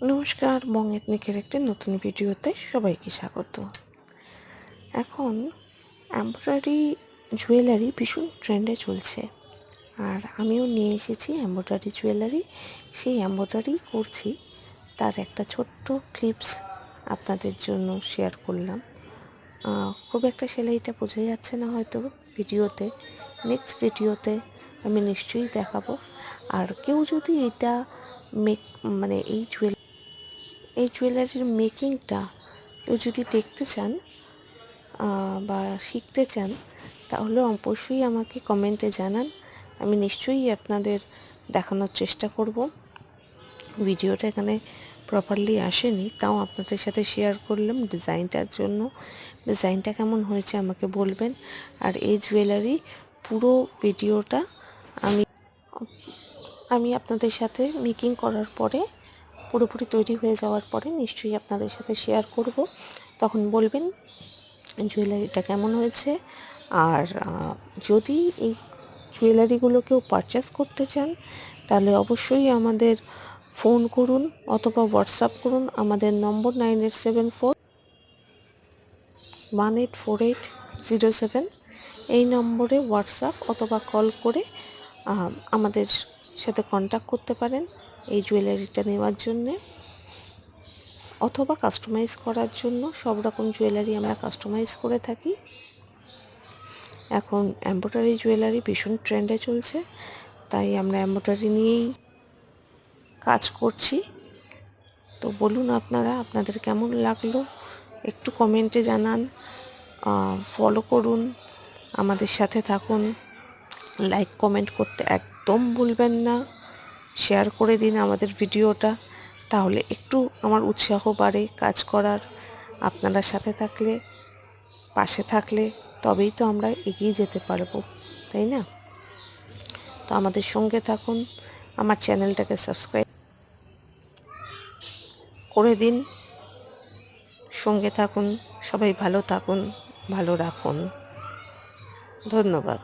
নমস্কার, বং এথনিকের একটি নতুন ভিডিওতে সবাইকে স্বাগত। এখন এমব্রয়ডারি জুয়েলারি ভীষণ ট্রেন্ডে চলছে, আর আমিও নিয়ে এসেছি এমব্রয়ডারি জুয়েলারি। সেই এমব্রয়ডারি করছি, তার একটা ছোট্ট ক্লিপস আপনাদের জন্য শেয়ার করলাম। খুব একটা সেলাইটা বোঝা যাচ্ছে না হয়তো ভিডিওতে, নেক্সট ভিডিওতে আমি নিশ্চয়ই দেখাবো। আর কেউ যদি এটা এই জুয়েলারির মেকিংটা কেউ যদি দেখতে চান বা শিখতে চান, তাহলে অবশ্যই আমাকে কমেন্টে জানান। আমি নিশ্চয়ই আপনাদের দেখানোর চেষ্টা করব। ভিডিওটা এখানে প্রপারলি আসেনি, তাও আপনাদের সাথে শেয়ার করলাম ডিজাইনটার জন্য। ডিজাইনটা কেমন হয়েছে আমাকে বলবেন। আর এই জুয়েলারি পুরো ভিডিওটা আমি আপনাদের সাথে মেকিং করার পরে, পুরোপুরি তৈরি হয়ে যাওয়ার পরে নিশ্চয়ই আপনাদের সাথে শেয়ার করব। তখন বলবেন জুয়েলারিটা কেমন হয়েছে। আর যদি এই জুয়েলারিগুলো কেউ পারচেস করতে চান, তাহলে অবশ্যই আমাদের ফোন করুন অথবা হোয়াটসঅ্যাপ করুন। আমাদের নম্বর 9874184807। এই নম্বরে হোয়াটসঅ্যাপ অথবা কল করে আমাদের সাথে কন্ট্যাক্ট করতে পারেন এই জুয়েলারিটা নেওয়ার জন্যে, অথবা কাস্টমাইজ করার জন্য। সব রকম জুয়েলারি আমরা কাস্টমাইজ করে থাকি। এখন এমব্রয়ডারি জুয়েলারি ভীষণ ট্রেন্ডে চলছে, তাই আমরা এমব্রয়ডারি নিয়েই কাজ করছি। তো বলুন আপনাদের কেমন লাগলো, একটু কমেন্টে জানান। ফলো করুন, আমাদের সাথে থাকুন। লাইক কমেন্ট করতে একদম ভুলবেন না। শেয়ার করে দিন আমাদের ভিডিওটা, তাহলে একটু আমার উৎসাহ বাড়ে কাজ করার। আপনারা সাথে থাকলে, পাশে থাকলে তবেই তো আমরা এগিয়ে যেতে পারবো, তাই না? তো আমাদের সঙ্গে থাকুন, আমার চ্যানেলটাকে সাবস্ক্রাইব করে দিন, সঙ্গে থাকুন। সবাই ভালো থাকুন, ভালো রাখুন। ধন্যবাদ।